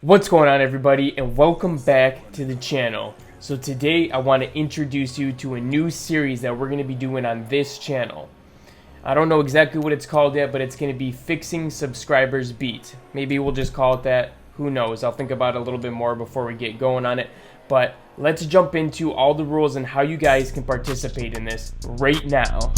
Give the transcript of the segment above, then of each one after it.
What's going on, everybody, and welcome back to the channel. So today I want to introduce you to a new series that we're going to be doing on this channel. I don't know exactly what it's called yet, but it's going to be Fixing Subscribers Beat. Maybe we'll just call it that. Who knows? I'll think about it a little bit more before we get going on it. But let's jump into all the rules and how you guys can participate in this right now.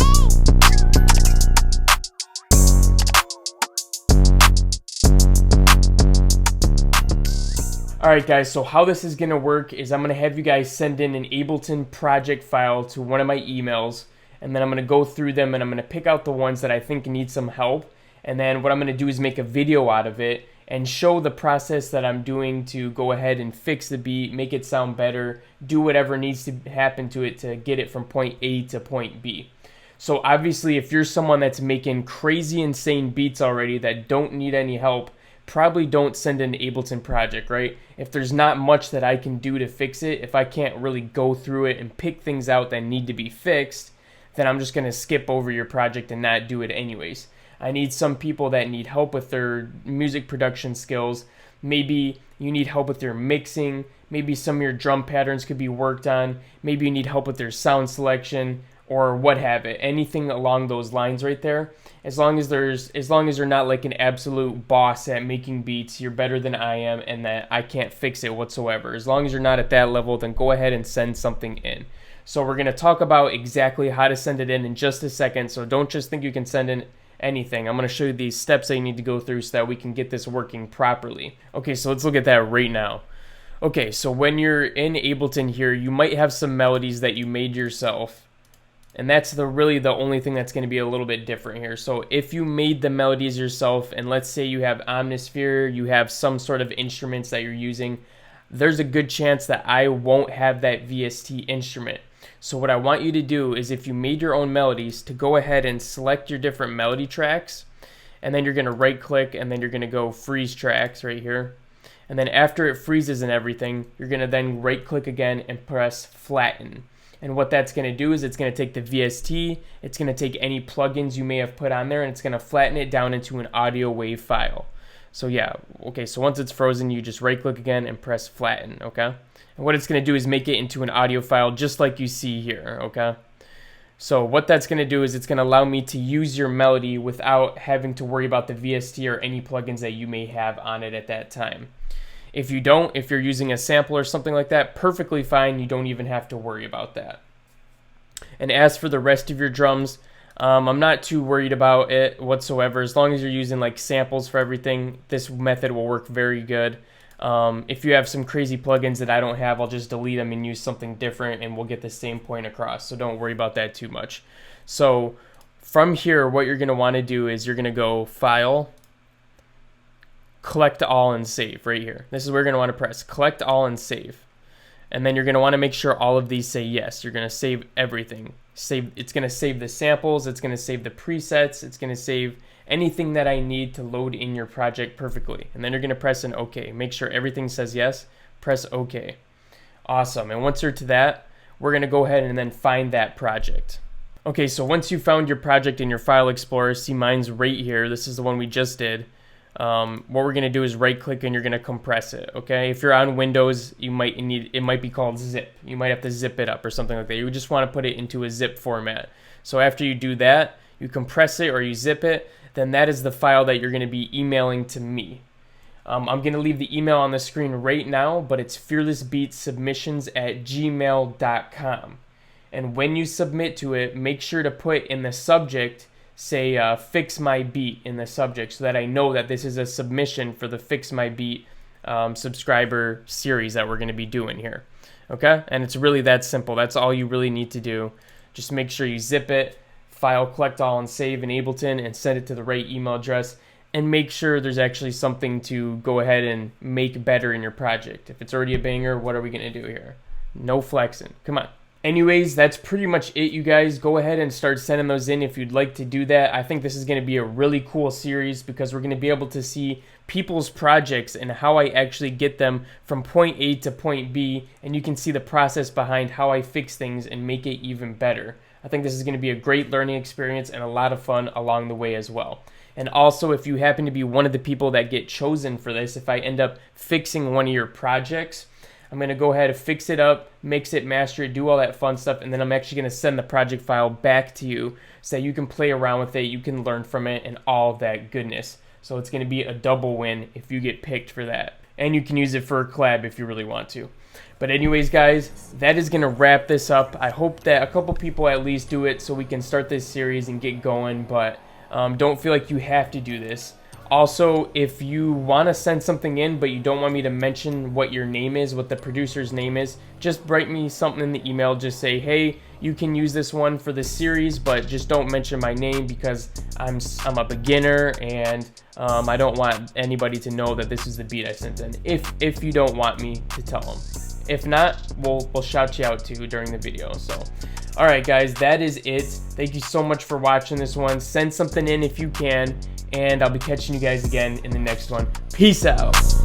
Alright guys, so how this is going to work is I'm going to have you guys send in an Ableton project file to one of my emails, and then I'm going to go through them and I'm going to pick out the ones that I think need some help, and then what I'm going to do is make a video out of it and show the process that I'm doing to go ahead and fix the beat, make it sound better, do whatever needs to happen to it to get it from point A to point B. So obviously if you're someone that's making crazy insane beats already that don't need any help, probably don't send an Ableton project, right? If there's not much that I can do to fix it, if I can't really go through it and pick things out that need to be fixed, then I'm just going to skip over your project and not do it anyways. I need some people that need help with their music production skills. Maybe you need help with your mixing. Maybe some of your drum patterns could be worked on. Maybe you need help with their sound selection or what have it. Anything along those lines right there. As long as you're not like an absolute boss at making beats, you're better than I am and that I can't fix it whatsoever. As long as you're not at that level, then go ahead and send something in. So we're going to talk about exactly how to send it in just a second. So don't just think you can send in anything. I'm going to show you these steps that you need to go through so that we can get this working properly. Okay, so let's look at that right now. Okay, so when you're in Ableton here, you might have some melodies that you made yourself. And that's really the only thing that's going to be a little bit different here. So if you made the melodies yourself, and let's say you have Omnisphere, you have some sort of instruments that you're using, there's a good chance that I won't have that VST instrument. So what I want you to do is, if you made your own melodies, to go ahead and select your different melody tracks, and then you're going to right click, and then you're going to go freeze tracks right here. And then after it freezes and everything, you're going to then right click again and press flatten. And what that's going to do is it's going to take the VST, it's going to take any plugins you may have put on there, and it's going to flatten it down into an audio wave file. So yeah, okay, so once it's frozen, you just right click again and press flatten, okay? And what it's going to do is make it into an audio file just like you see here, okay? So what that's going to do is it's going to allow me to use your melody without having to worry about the VST or any plugins that you may have on it at that time. If you're using a sample or something like that, perfectly fine. You don't even have to worry about that. And as for the rest of your drums, I'm not too worried about it whatsoever. As long as you're using like samples for everything, this method will work very good. If you have some crazy plugins that I don't have, I'll just delete them and use something different and we'll get the same point across. So don't worry about that too much. So from here, what you're going to want to do is you're going to go File, Collect All and Save right here. This is where you're going to want to press Collect All and Save. And then you're going to want to make sure all of these say yes. You're going to save everything. It's going to save the samples, it's going to save the presets, it's going to save anything that I need to load in your project perfectly. And then you're going to press an OK. Make sure everything says yes. Press OK. Awesome. And once you're to that, we're going to go ahead and then find that project. Okay, so once you found your project in your File Explorer, see mine's right here. This is the one we just did. What we're going to do is right click and you're going to compress it. Okay, if you're on Windows, it might be called zip. You might have to zip it up or something like that. You just want to put it into a zip format. So after you do that, you compress it or you zip it, then that is the file that you're going to be emailing to me. I'm going to leave the email on the screen right now, but it's fearlessbeatssubmissions@gmail.com. And when you submit to it, make sure to put in the subject, say fix my beat in the subject, so that I know that this is a submission for the Fix My Beat subscriber series that we're going to be doing here. Okay, and it's really that simple. That's all you really need to do. Just make sure you zip it, File, Collect All and Save in Ableton, and send it to the right email address, and make sure there's actually something to go ahead and make better in your project. If it's already a banger, what are we going to do here? No flexing. Come on. Anyways, that's pretty much it, you guys. Go ahead and start sending those in if you'd like to do that. I think this is going to be a really cool series because we're going to be able to see people's projects and how I actually get them from point A to point B, and you can see the process behind how I fix things and make it even better. I think this is going to be a great learning experience and a lot of fun along the way as well. And also, if you happen to be one of the people that get chosen for this, if I end up fixing one of your projects, I'm going to go ahead and fix it up, mix it, master it, do all that fun stuff, and then I'm actually going to send the project file back to you so that you can play around with it, you can learn from it, and all that goodness. So it's going to be a double win if you get picked for that. And you can use it for a collab if you really want to. But anyways, guys, that is going to wrap this up. I hope that a couple people at least do it so we can start this series and get going, but don't feel like you have to do this. Also, if you want to send something in but you don't want me to mention what your name is, what the producer's name is, just write me something in the email. Just say, hey, you can use this one for this series, but just don't mention my name because I'm a beginner and I don't want anybody to know that this is the beat I sent in, if you don't want me to tell them. If not, we'll shout you out too during the video. So, all right, guys, that is it. Thank you so much for watching this one. Send something in if you can, and I'll be catching you guys again in the next one. Peace out.